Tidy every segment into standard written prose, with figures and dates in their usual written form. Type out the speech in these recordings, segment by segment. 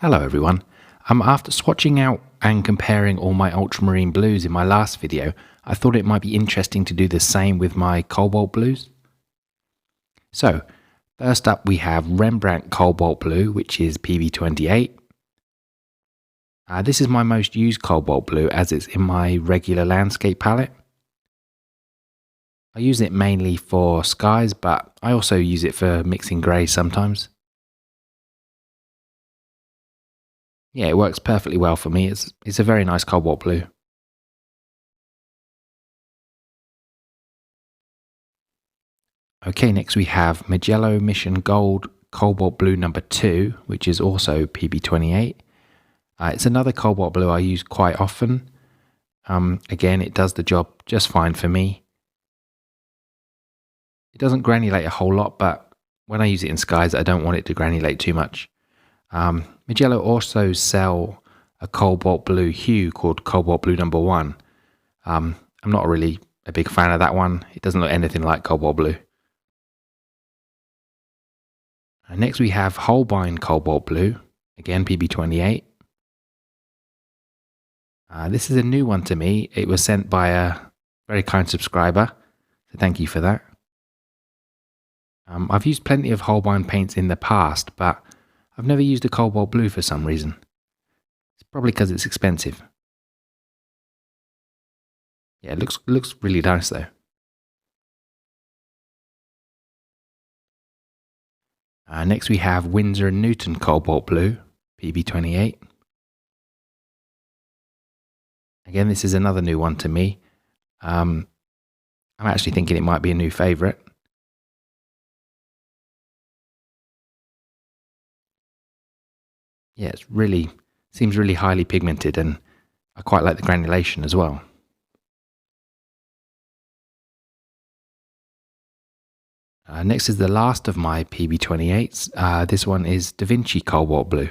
Hello everyone. After swatching out and comparing all my ultramarine blues in my last video, I thought it might be interesting to do the same with my cobalt blues. So, first up we have Rembrandt Cobalt Blue, which is PB28. This is my most used cobalt blue as it's in my regular landscape palette. I use it mainly for skies, but I also use it for mixing greys sometimes. Yeah, it works perfectly well for me. It's a very nice cobalt blue. Okay, next we have Magello Mission Gold Cobalt Blue number 2, which is also PB28. It's another cobalt blue I use quite often. Again, it does the job just fine for me. It doesn't granulate a whole lot, but when I use it in skies, I don't want it to granulate too much. Magello also sell a cobalt blue hue called Cobalt Blue number 1. I'm not really a big fan of that one. It doesn't look anything like cobalt blue. Next we have Holbein Cobalt Blue, again PB28. This is a new one to me. It was sent by a very kind subscriber, so thank you for that. I've used plenty of Holbein paints in the past, but I've never used a cobalt blue for some reason. It's probably because it's expensive. Yeah, it looks really nice though. Next we have Winsor & Newton Cobalt Blue, PB28. Again, this is another new one to me. I'm actually thinking it might be a new favourite. Yeah, seems really highly pigmented, and I quite like the granulation as well. Next is the last of my PB28s. This one is Vinci Cobalt Blue.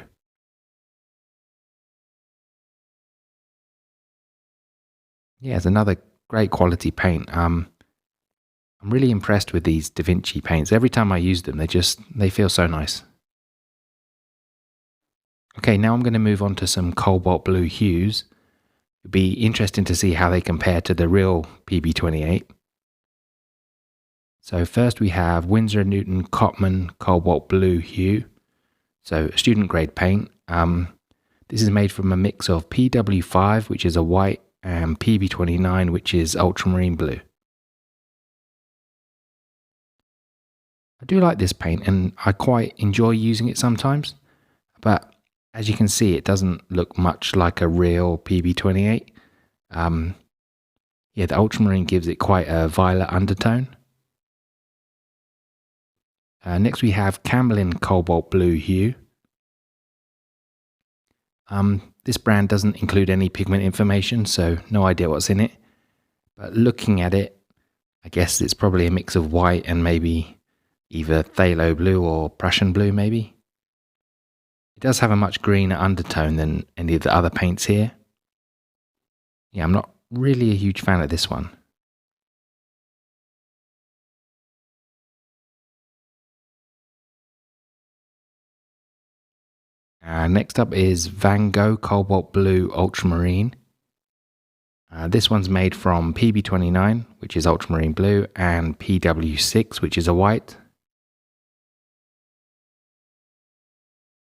Yeah, it's another great quality paint. I'm really impressed with these Vinci paints. Every time I use them, they feel so nice. Okay, now I'm going to move on to some cobalt blue hues. It'd be interesting to see how they compare to the real PB28. So first we have Winsor & Newton Cotman Cobalt Blue hue. So a student grade paint. This is made from a mix of PW5, which is a white, and PB29, which is ultramarine blue. I do like this paint and I quite enjoy using it sometimes, but as you can see, it doesn't look much like a real PB28. Yeah, the ultramarine gives it quite a violet undertone. Next we have Camlin Cobalt Blue hue. This brand doesn't include any pigment information, so no idea what's in it. But looking at it, I guess it's probably a mix of white and maybe either phthalo blue or Prussian blue maybe. It does have a much greener undertone than any of the other paints here. Yeah, I'm not really a huge fan of this one. Next up is Van Gogh Cobalt Blue Ultramarine. This one's made from PB29, which is ultramarine blue, and PW6, which is a white.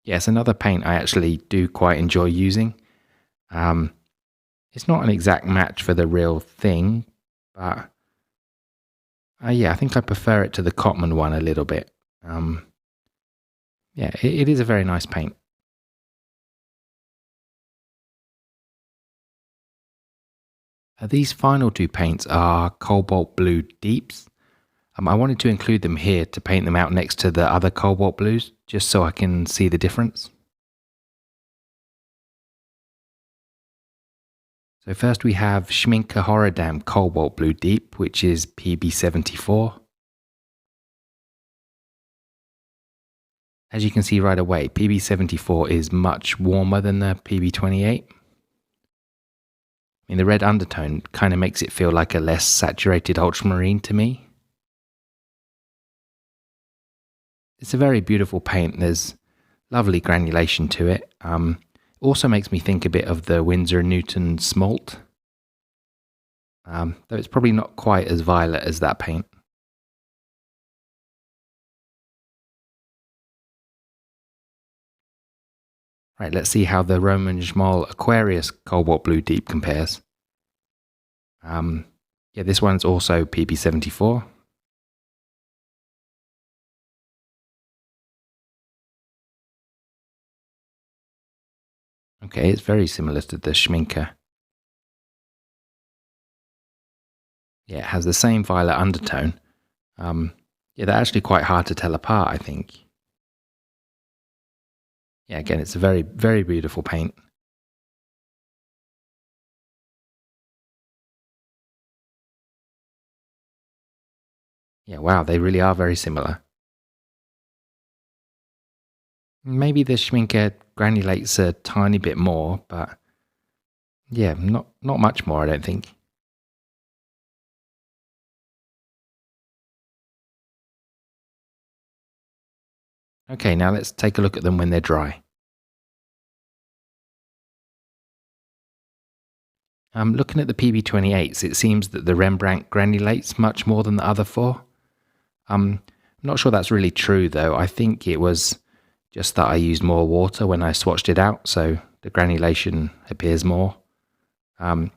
Yes, another paint I actually do quite enjoy using. It's not an exact match for the real thing, but yeah, I think I prefer it to the Cotman one a little bit. Yeah, it is a very nice paint. These final two paints are Cobalt Blue Deeps. I wanted to include them here to paint them out next to the other Cobalt Blues, just so I can see the difference. So first we have Schmincke Horror-Dam Cobalt Blue Deep, which is PB74. As you can see right away, PB74 is much warmer than the PB28. I mean, the red undertone kind of makes it feel like a less saturated ultramarine to me. It's a very beautiful paint. There's lovely granulation to it. Also makes me think a bit of the Winsor & Newton Smalt, though it's probably not quite as violet as that paint. Right, let's see how the Roman Szmal Aquarius Cobalt Blue Deep compares. Yeah, this one's also PB74. Okay, it's very similar to the Schmincke. Yeah, it has the same violet undertone. Yeah, they're actually quite hard to tell apart, I think. Yeah, again, it's a very, very beautiful paint. Yeah, wow, they really are very similar. Maybe the Schmincke granulates a tiny bit more, but yeah, not much more, I don't think. Okay, now let's take a look at them when they're dry. Looking at the PB28s, it seems that the Rembrandt granulates much more than the other four. I'm not sure that's really true though. I think it was just that I used more water when I swatched it out, so the granulation appears more. All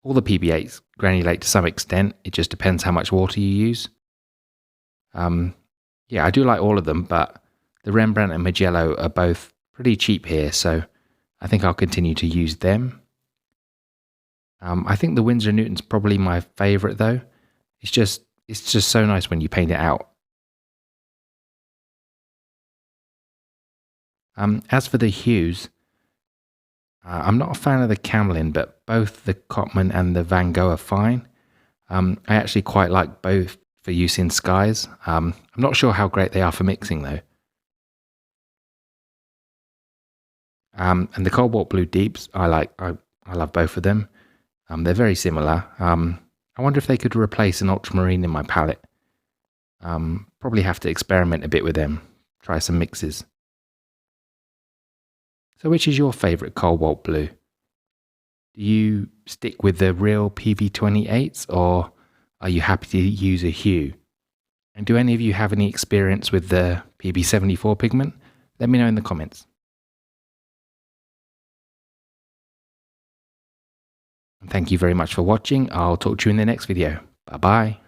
the PB8s granulate to some extent. It just depends how much water you use. Yeah, I do like all of them, but the Rembrandt and Mugello are both pretty cheap here, so I think I'll continue to use them. I think the Winsor & Newton's probably my favourite though. It's just so nice when you paint it out. As for the hues, I'm not a fan of the Camlin, but both the Cotman and the Van Gogh are fine. I actually quite like both for use in skies. I'm not sure how great they are for mixing though. And the Cobalt Blue Deeps, I love both of them. They're very similar. I wonder if they could replace an ultramarine in my palette. Probably have to experiment a bit with them, try some mixes. So which is your favourite Cobalt Blue? Do you stick with the real PV28s or are you happy to use a hue? And do any of you have any experience with the PB74 pigment? Let me know in the comments. And thank you very much for watching. I'll talk to you in the next video. Bye bye.